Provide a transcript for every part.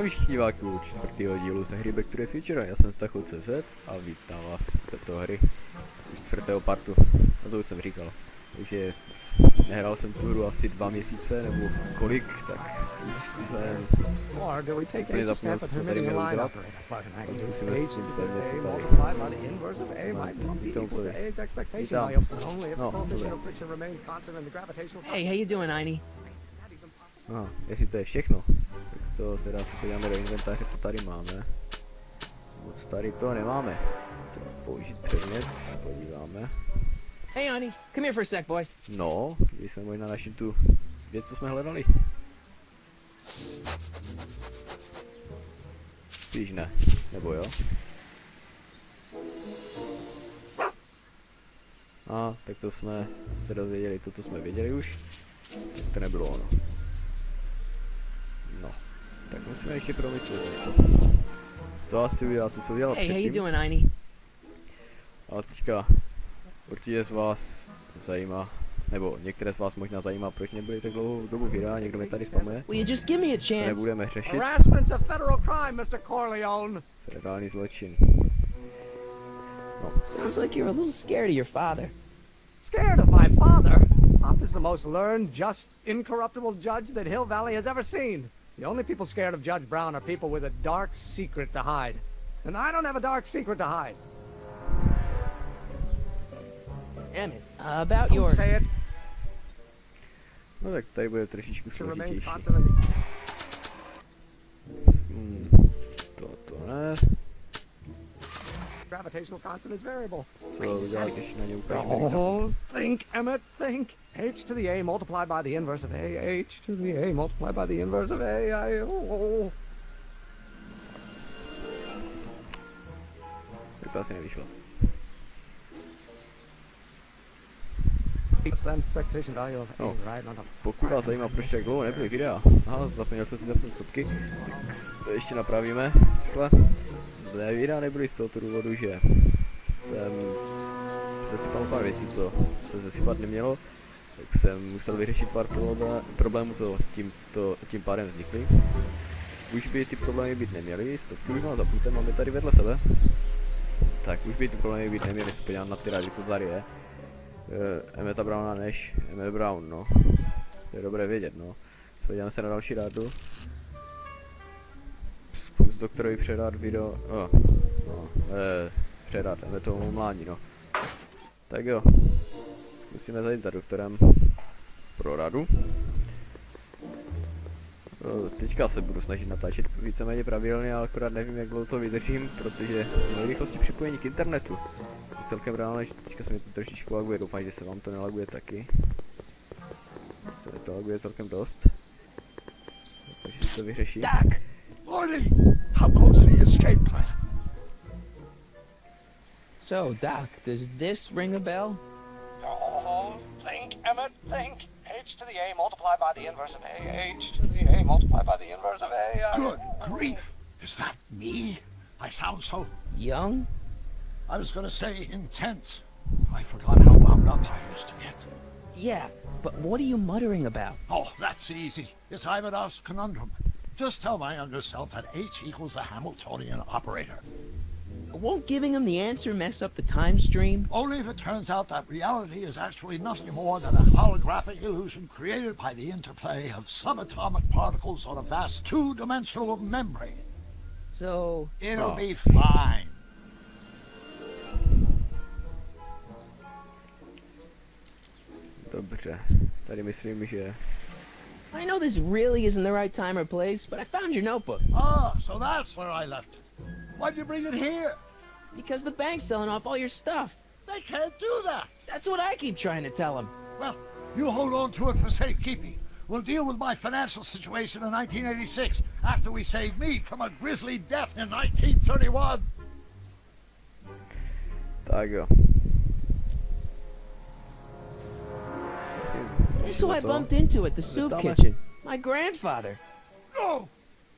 Zdravím všichni diváky u čtvrtého dílu ze hry Back to the Future. Já jsem CZ a vítám vás u této hry čtvrtého partu. No to už jsem říkal. Takže nehrál jsem tu hru asi 2 měsíce nebo kolik, tak jsem úplně zapomněl, co jsem tady měl udělat. A zkusíme s tím se něco tady. No, dobré. Hey, how you doing, Einie? No, jestli to je všechno, tak to teda se podíváme do inventáře, co tady máme. Moc tady to nemáme. Tak použít předmět, podíváme. Hey, Einie, come here for a sec, boy. No, když jsme možná našli tu věc, co jsme hledali. Spíš ne, nebo jo? A, tak to jsme se dozvěděli to, co jsme věděli už. Tak to nebylo ono. No, tak musíme ještě promyslet něco. To asi udělá to, co udělal předtím. Hey, how you doing, Einie? Ale teďka určitě z vás zajímá, nebo některé z vás možná zajímá, proč nebyli tak dlouhou dobu videa, někdo mě tady spamuje. Will you just give me a To chance? nebudeme řešit. Harassment's a federal crime, Mr. Corleone. Federální zločin. No, Sounds like you're a little scared of your father. Scared of my father? Pop is the most learned, just, incorruptible judge that Hill Valley has ever seen. The only people scared of Judge Brown are people with a dark secret to hide. And I don't have a dark secret to hide. Emmett, about Don't your... say it. no tak tady bude trošičku To remain složitější. constant. To ne. Gravitational constant is variable. Co udělat, když na ně ukážeme. Oh, think, Emmett, think. H to the A multiplied by the inverse of A. H to the A multiplied by the inverse of A. Oh. Tak to asi nevyšlo. No, pokud vás zajímá, proč tak dlouho nebyly videa, aha, zapomněl jsem si zapnout stopky, tak to ještě napravíme. Takhle. Videa nebyly z tohoto důvodu, že jsem sesypal pár věcí, co se sesypat nemělo, tak jsem musel vyřešit pár problémů, co tím pádem vznikly. Už by ty problémy být neměly, stopky už mám zapnuté, máme tady vedle sebe. Tak už by ty problémy být neměly, se podívám na ty rády, co tady je. Emmeta Browna než Emmet Brown, no. To je dobré vědět, no. Podíváme se na další rádu. Zkus doktorovi předat video, předat Emmetovu mládí, no. Tak jo. Zkusíme zajít za doktorem pro radu. Teďka se budu snažit natáčet víceméně pravidelně, ale akorát nevím, jak dlouho to vydržím, protože mám rychlosti připojení k internetu. Je celkem reálné, že teďka se mi to trošičku laguje, doufám, že se vám to nelaguje taky. To laguje celkem dost. Takže se to vyřeší. Doc! Morty, how goes the escape plan? So, Doc, does this ring a bell? Oh, think, Emmett, think. H to the A multiplied by the inverse of A. H to the A multiplied by the inverse of A. Good grief, is that me? I sound so... Young? I was gonna say intense. I forgot how wound up I used to get. Yeah, but what are you muttering about? Oh, that's easy. It's Ivanov's conundrum. Just tell my younger self that H equals a Hamiltonian operator. Won't giving him the answer mess up the time stream? Only if it turns out that reality is actually nothing more than a holographic illusion created by the interplay of subatomic particles on a vast two-dimensional membrane. So... It'll be fine. Dobře, tady myslím, že... I know this really isn't the right time or place, but I found your notebook. Ah, so that's where I left it. Why'd you bring it here? Because the bank's selling off all your stuff. They can't do that. That's what I keep trying to tell him. Well, you hold on to it for safekeeping. We'll deal with my financial situation in 1986 after we save me from a grisly death in 1931. Tak jo. Guess who I bumped into at the soup kitchen? My grandfather. No!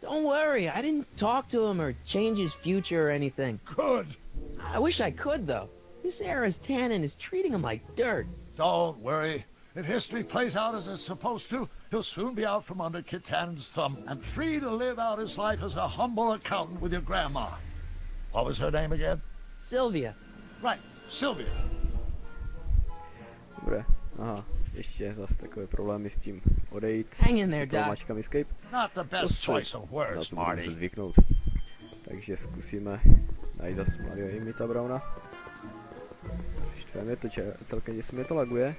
Don't worry, I didn't talk to him or change his future or anything. Good. I wish I could, though. This era's tannin is treating him like dirt. Don't worry. If history plays out as it's supposed to, he'll soon be out from under Kit Tannen's thumb and free to live out his life as a humble accountant with your grandma. What was her name again? Sylvia. Right, Sylvia. Dobré, aha, ještě zase takové problémy s tím odejít. Hang in there, s tou Doc. mačkám escape. Not the best choice of Na words, to budeme se Marty. zvyknout. Takže zkusíme najít zase mladého Imita Browna. Štveme to celkem, jestli mě to laguje.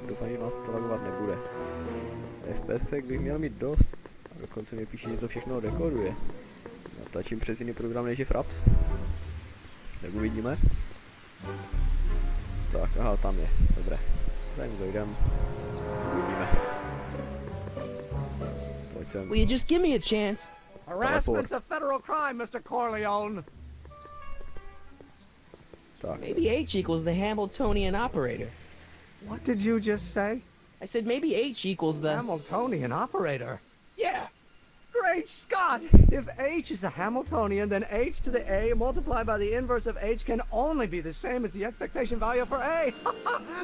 Doufám, že nás to lagovat nebude. FPS bych měl mít dost. A dokonce mi píše, že to všechno dekoduje. Natáčím přes jiný program než je Fraps. Tak uvidíme. Tak, aha, tam je. Dobré. Tady dojdem. Uvidíme. Pojď sem. Will you just give me a chance? Harassment's a federal crime, Mr. Corleone. Tak. Maybe H equals the Hamiltonian operator. What did you just say? I said maybe H equals the... Hamiltonian operator. Yeah. Great Scott! If H is a Hamiltonian, then H to the A multiplied by the inverse of H can only be the same as the expectation value for A.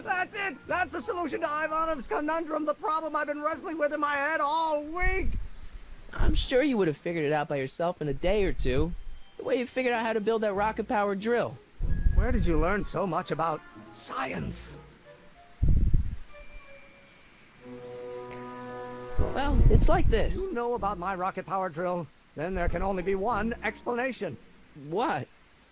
That's it! That's the solution to Ivanov's conundrum, the problem I've been wrestling with in my head all week! I'm sure you would have figured it out by yourself in a day or two. The way you figured out how to build that rocket-powered drill. Where did you learn so much about science? Well, it's like this. You know about my rocket-powered drill? Then there can only be one explanation. What?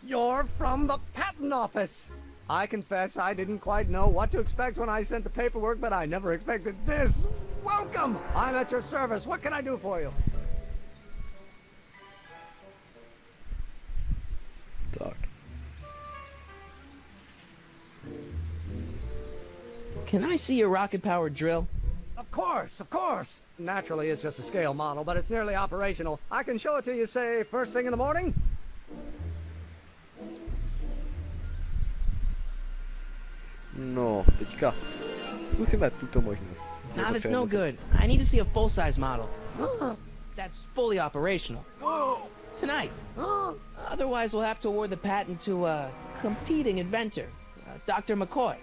You're from the patent office. I confess I didn't quite know what to expect when I sent the paperwork, but I never expected this. Welcome! I'm at your service. What can I do for you? Tak. Can I see your rocket-powered drill? Of course, of course. Naturally, it's just a scale model, but it's nearly operational. I can show it to you, say, first thing in the morning? No, teďka zkusíme tuto možnost. Nah, that's no good. I need to see a full-size model. That's fully operational. Tonight. Otherwise, we'll have to award the patent to a competing inventor, Dr. McCoy.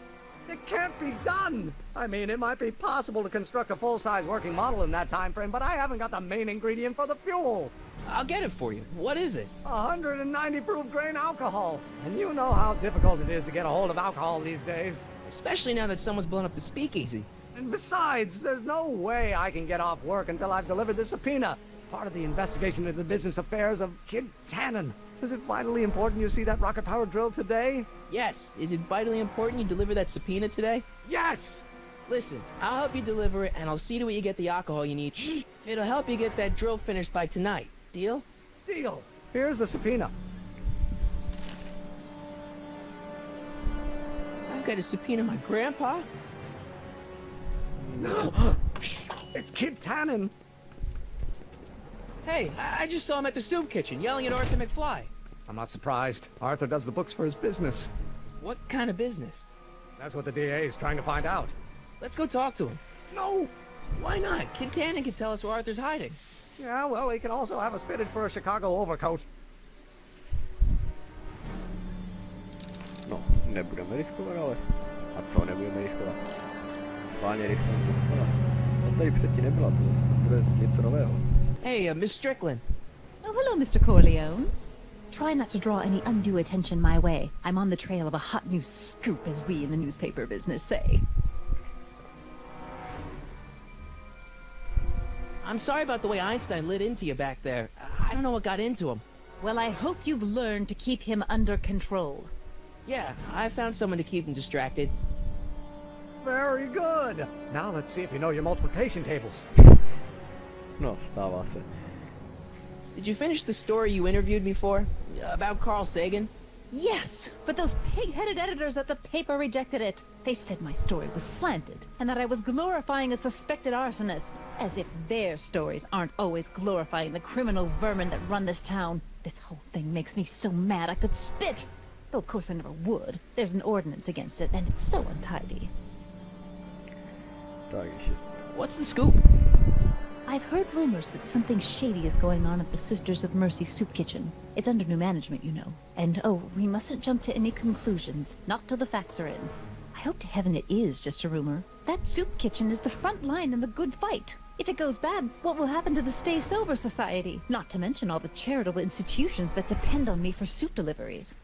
It can't be done! I mean, it might be possible to construct a full-size working model in that time frame, but I haven't got the main ingredient for the fuel. I'll get it for you. What is it? 190 proof grain alcohol. And you know how difficult it is to get a hold of alcohol these days. Especially now that someone's blown up the speakeasy. And besides, there's no way I can get off work until I've delivered the subpoena. Part of the investigation into the business affairs of Kid Tannen. Is it vitally important you see that rocket-powered drill today? Yes. Is it vitally important you deliver that subpoena today? Yes! Listen, I'll help you deliver it, and I'll see to it you get the alcohol you need. It'll help you get that drill finished by tonight. Deal? Deal. Here's the subpoena. I've got to subpoena my grandpa? It's Kid Tannen. Hey, I just saw him at the soup kitchen, yelling at Arthur McFly. I'm not surprised. Arthur does the books for his business. What kind of business? That's what the DA is trying to find out. Let's go talk to him. No! Why not? Kid Tannen can tell us where Arthur's hiding. Yeah, well, he can also have us fitted for a Chicago overcoat. No, nebudeme riskovat, ale... A co nebudeme riskovat? Páně riskovat. To tady předtím nebyla, to bude něco nového. Hey, Miss Strickland. Oh, hello, Mr. Corleone. Try not to draw any undue attention my way. I'm on the trail of a hot new scoop, as we in the newspaper business say. I'm sorry about the way Einstein lit into you back there. I don't know what got into him. Well, I hope you've learned to keep him under control. Yeah, I found someone to keep him distracted. Very good. Now let's see if you know your multiplication tables. No, stává se. Did you finish the story you interviewed me for? About Carl Sagan? Yes, but those pig-headed editors at the paper rejected it. They said my story was slanted, and that I was glorifying a suspected arsonist. As if their stories aren't always glorifying the criminal vermin that run this town. This whole thing makes me so mad I could spit. Though of course I never would. There's an ordinance against it, and it's so untidy. Tak ještě. What's the scoop? I've heard rumors that something shady is going on at the Sisters of Mercy soup kitchen. It's under new management, you know. And oh, we mustn't jump to any conclusions, not till the facts are in. I hope to heaven it is just a rumor. That soup kitchen is the front line in the good fight. If it goes bad, what will happen to the Stay Sober Society? Not to mention all the charitable institutions that depend on me for soup deliveries.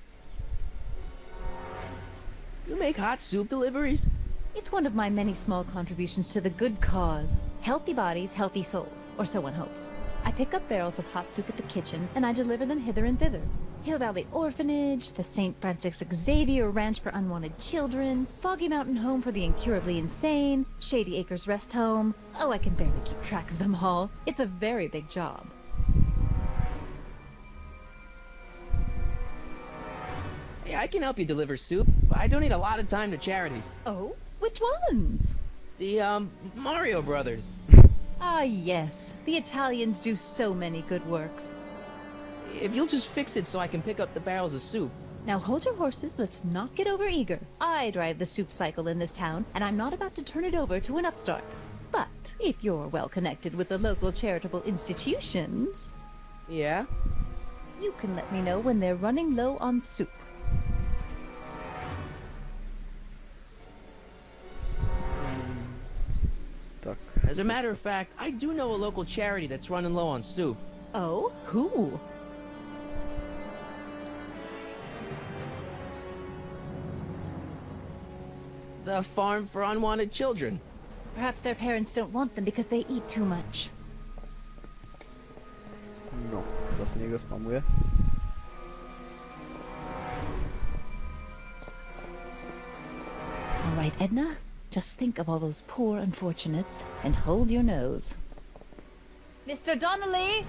You make hot soup deliveries? It's one of my many small contributions to the good cause. Healthy bodies, healthy souls, or so one hopes. I pick up barrels of hot soup at the kitchen, and I deliver them hither and thither. Hill Valley Orphanage, the St. Francis Xavier Ranch for Unwanted Children, Foggy Mountain Home for the Incurably Insane, Shady Acres Rest Home. Oh, I can barely keep track of them all. It's a very big job. Hey, I can help you deliver soup. I donate a lot of time to charities. Oh? Which ones? The, Mario Brothers. Ah, yes. The Italians do so many good works. If you'll just fix it so I can pick up the barrels of soup. Now hold your horses, let's not get over eager. I drive the soup cycle in this town, and I'm not about to turn it over to an upstart. But if you're well connected with the local charitable institutions... Yeah? You can let me know when they're running low on soup. As a matter of fact, I do know a local charity that's running low on soup. Oh? Who? The Farm for Unwanted Children. Perhaps their parents don't want them because they eat too much. No, zase někdo spamuje. All right, Edna. Just think of all those poor unfortunates and hold your nose. Mr. Donnelly!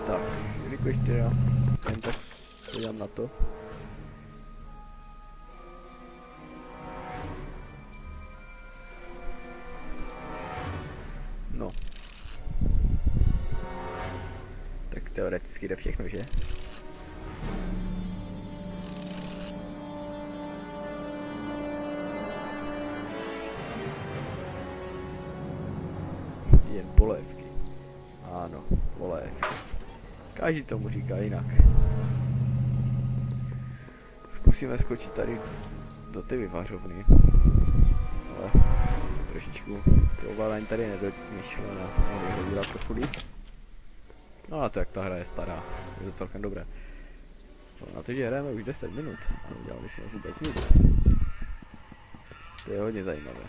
Tak, jelikož teda jen tak podívám na to. No. Tak teoreticky jde všechno, že? Jen polévky. Ano, polévky. Každý tomu říká jinak. Zkusíme skočit tady do ty vyvařovny. Ale trošičku to ovládání tady nedomyšlené, mohli ho udělat trochu líp. No a to jak ta hra je stará, je to celkem dobré. Na to, že hrajeme už 10 minut a neudělali jsme vůbec nic. To je hodně zajímavé.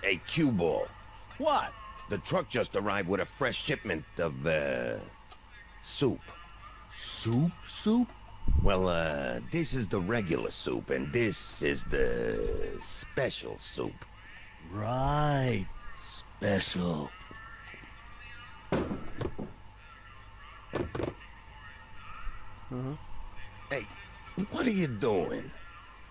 Hey, Q-Ball. What? The truck just arrived with a fresh shipment of, soup. Soup? Soup? Well, this is the regular soup, and this is the special soup. Right. Special. Hey, what are you doing?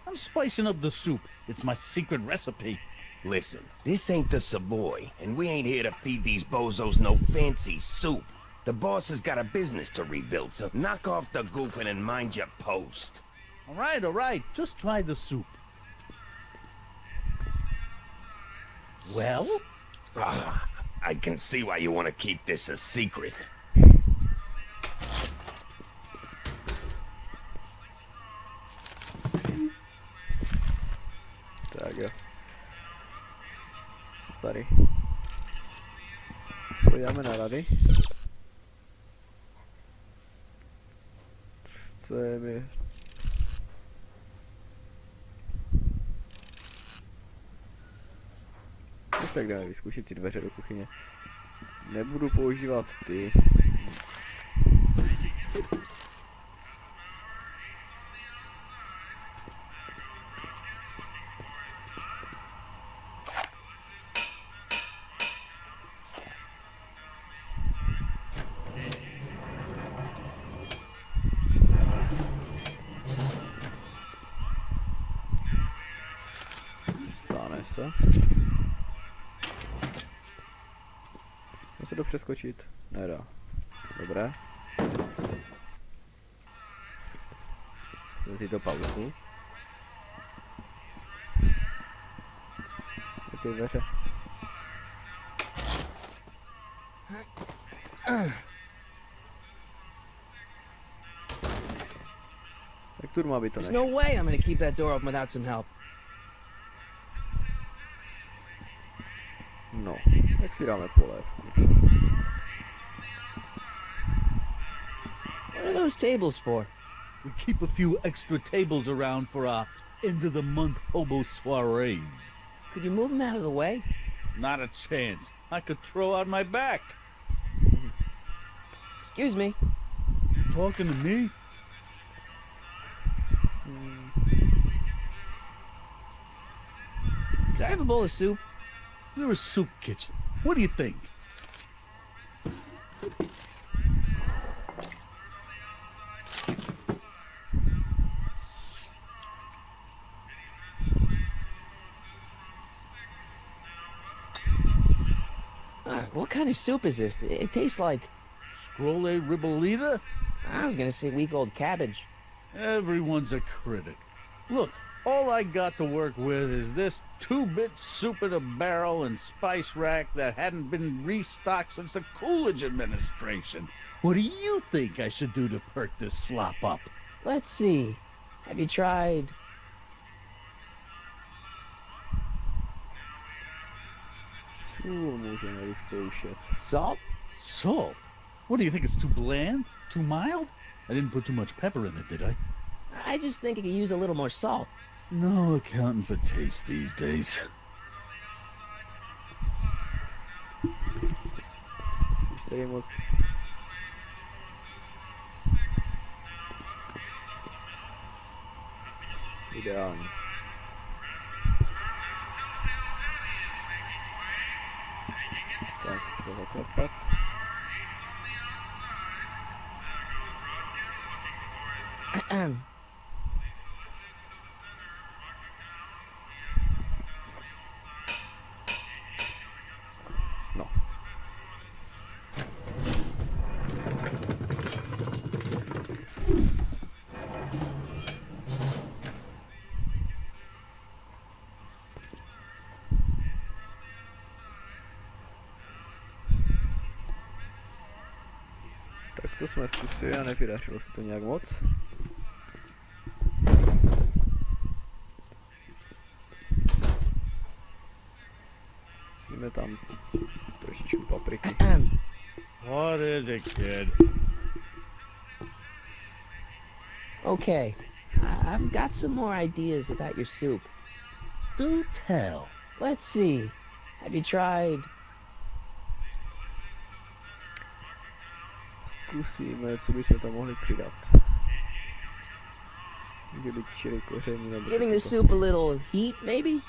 I'm spicing up the soup. It's my secret recipe. Listen, this ain't the Savoy, and we ain't here to feed these bozos no fancy soup. The boss has got a business to rebuild, so knock off the goofing and mind your post. All right. Just try the soup. Well? I can see why you want to keep this a secret. Tak jo. Co tady? Podíváme na rady. Co je mi... Tak jdeme vyzkoušet ty dveře do kuchyně. Nebudu používat ty. Stane se. Se to přeskočit? Nedá. Dobré. Jsem si to pauzu. Ty dveře. Tak tu má být to There's než. no way I'm gonna keep that door open without some help. No, tak si dáme polévku. What are those tables for? We keep a few extra tables around for our end-of-the-month hobo soirees. Could you move them out of the way? Not a chance. I could throw out my back. Excuse me. Talking to me? Could I have a bowl of soup? We're a soup kitchen. What do you think? What kind of soup is this? It tastes like... Scrolle ribolita? I was gonna say week-old cabbage. Everyone's a critic. Look, all I got to work with is this 2-bit soup in a barrel and spice rack that hadn't been restocked since the Coolidge administration. What do you think I should do to perk this slop up? Let's see. Have you tried... Sůl můžeme vyzkoušet. salt? Salt? What do you think, it's too bland? Too mild? I didn't put too much pepper in it, did I? I just think it could use a little more salt. No accounting for taste these days. Tady moc... Ideálně. Tak, to zaklepat. No. Tak to jsme zkusili a nevydařilo se to nějak moc. Musíme tam trošičku papriky. What is it, kid? Okay, I've got some more ideas about your soup. Do tell. Let's see. Have you tried... Zkusíme, co bychom tam mohli přidat. Kdyby čili koření nebo... giving the to. soup a little heat, maybe?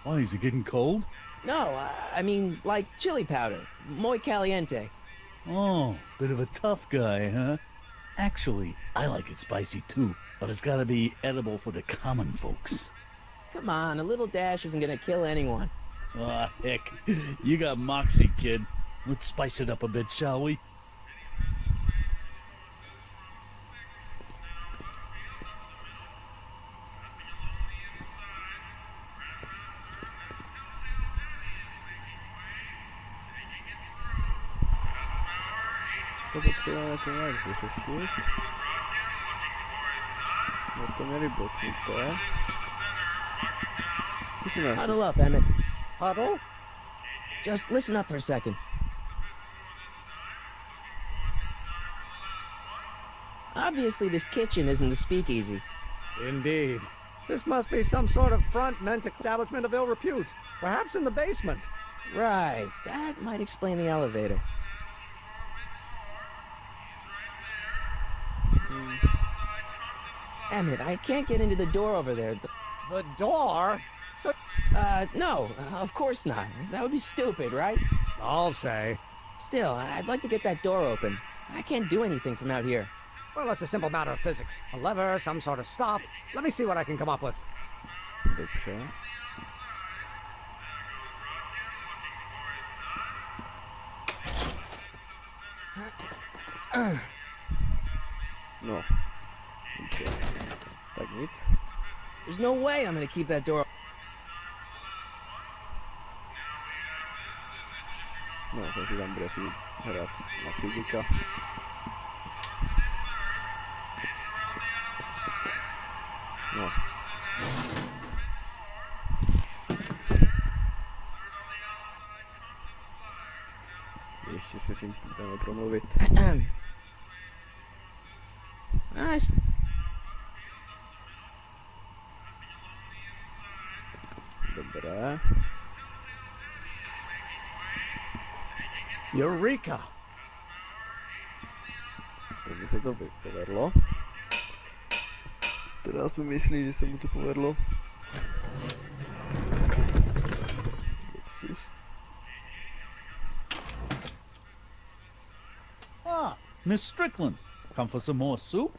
Why, is it getting cold? No, I mean, like chili powder. Muy caliente. Oh, bit of a tough guy, huh? Actually, I like it spicy too, but it's gotta be edible for the common folks. Come on, a little dash isn't gonna kill anyone. Ah, heck, you got moxie, kid. Let's spice it up a bit, shall we? To potřebujeme to nějak vyřešit. Jsme to měli bloknuté. Zkusíme. Huddle up, Emmett. Huddle? Just listen up for a second. Obviously, this kitchen isn't the speakeasy. Indeed. This must be some sort of front-meant establishment of ill repute. Perhaps in the basement. Right, that might explain the elevator. Emmett, I can't get into the door over there. The door? So... No, of course not. That would be stupid, right? I'll say. Still, I'd like to get that door open. I can't do anything from out here. Well, it's a simple matter of physics. A lever, some sort of stop. Let me see what I can come up with. Dobře. No. Dobře. Tak nic. There's no way I'm gonna keep that door. No, takže tam bude hrát na fyzika. No. Ještě si s ním budeme promluvit. Dobré. Eureka! Takže se to povedlo. Teda si myslí, že se mu to povedlo. Luxus. Ah, Miss Strickland. Come for some more soup?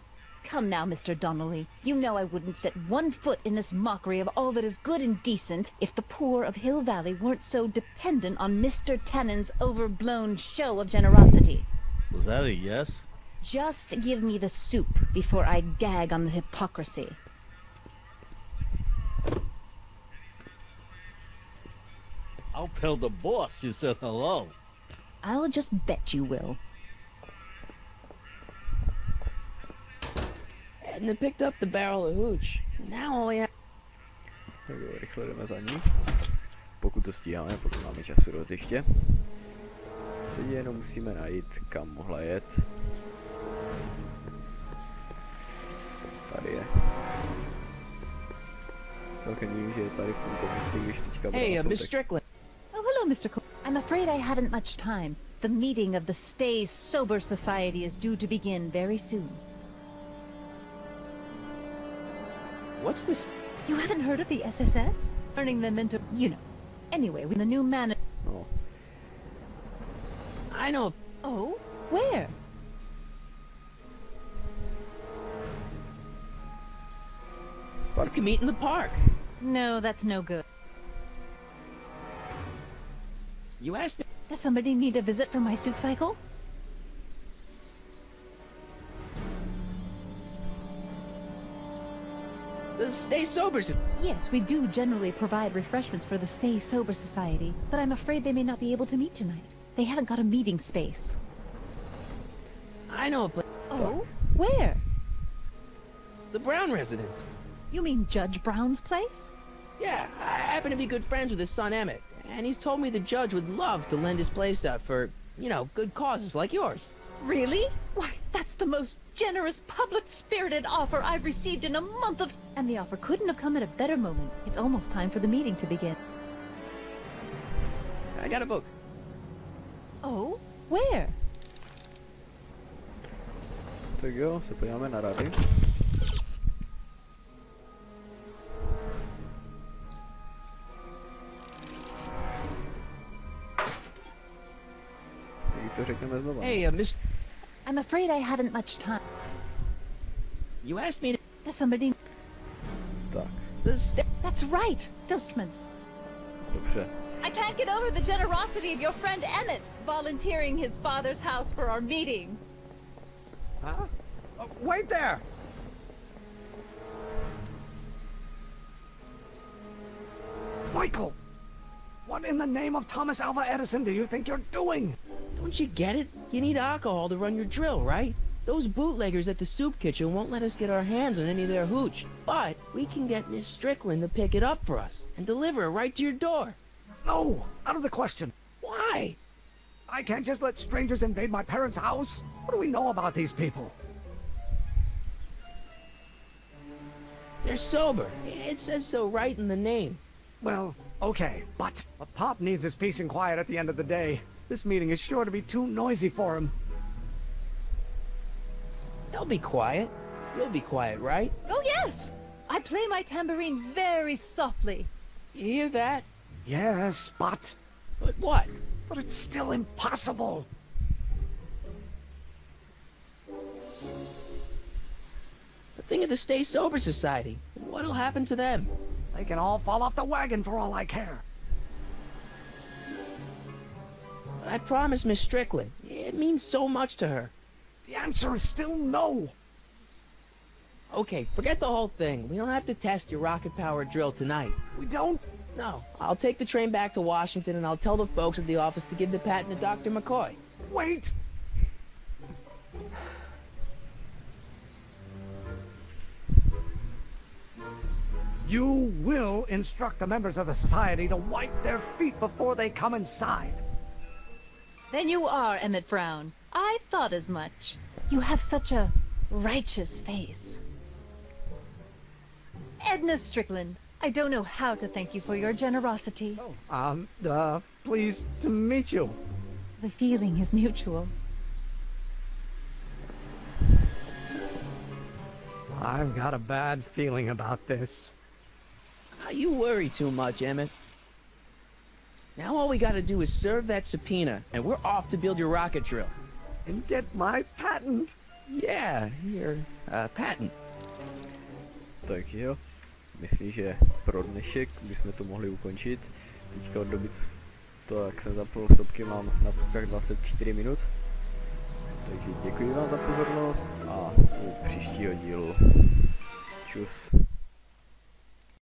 Come now, Mr. Donnelly. You know I wouldn't set one foot in this mockery of all that is good and decent if the poor of Hill Valley weren't so dependent on Mr. Tennant's overblown show of generosity. Was that a yes? Just give me the soup before I gag on the hypocrisy. I'll tell the boss you said hello. I'll just bet you will. And then picked up the barrel of hooch. Now all I have... Tak jo, rychle jdeme za ní. Pokud to stíháme, pokud máme času dost ještě. Teď jenom musíme najít, kam mohla jet. Tady je. Celkem vím, že je tady v tomto místě, když teďka Hey, Miss Strickland. Oh, hello, Mr. Cole. I'm afraid I haven't much time. The meeting of the Stay Sober Society is due to begin very soon. What's this? You haven't heard of the SSS? Turning them into, you know. Anyway, when the new man... No. I know. Oh? Where? We can meet in the park. No, that's no good. You asked me. Does somebody need a visit for my soup cycle? The Stay Sober. Yes, we do generally provide refreshments for the Stay Sober Society, but I'm afraid they may not be able to meet tonight. They haven't got a meeting space. I know a place. Oh? Where? The Brown residence. You mean Judge Brown's place? Yeah, I happen to be good friends with his son Emmett, and he's told me the judge would love to lend his place out for, you know, good causes like yours. Really? Why, that's the most generous, public-spirited offer I've received in a month of... And the offer couldn't have come at a better moment. It's almost time for the meeting to begin. I got a book. Oh? Where? Tak jo, se podíváme na rady. To řekneme znova. Hey, Miss... I'm afraid I haven't much time. You asked me to... Does somebody... Tak, That's right! Ghostmans. dobře. I can't get over the generosity of your friend Emmett, volunteering his father's house for our meeting. Huh? Wait there! Michael! What in the name of Thomas Alva Edison do you think you're doing? Don't you get it? You need alcohol to run your drill, right? Those bootleggers at the soup kitchen won't let us get our hands on any of their hooch. But we can get Miss Strickland to pick it up for us and deliver it right to your door. No, out of the question. Why? I can't just let strangers invade my parents' house. What do we know about these people? They're sober. It says so right in the name. Well, okay, but Pop needs his peace and quiet at the end of the day. This meeting is sure to be too noisy for him. They'll be quiet. You'll be quiet, right? Oh, yes! I play my tambourine very softly. You hear that? Yes, but What? But it's still impossible. Think of the Stay Sober Society. What'll happen to them? They can all fall off the wagon for all I care. I promised Miss Strickland. It means so much to her. The answer is still no. Okay, forget the whole thing. We don't have to test your rocket-powered drill tonight. We don't? No, I'll take the train back to Washington and I'll tell the folks at the office to give the patent to Dr. McCoy. Wait! You will instruct the members of the society to wipe their feet before they come inside. Then you are Emmett Brown. I thought as much. You have such a righteous face. Edna Strickland, I don't know how to thank you for your generosity. Pleased to meet you. The feeling is mutual. I've got a bad feeling about this. You worry too much, Emmett. Now all we gotta do is serve that subpoena, and we're off to build your rocket drill. And get my patent. Yeah, your patent. Tak jo, myslím, že pro dnešek bychom to mohli ukončit. Teďka od doby, to, jak jsem zapnul stopky, mám na stopkách 24 minut. Takže děkuji vám za pozornost a u příštího dílu. Čus.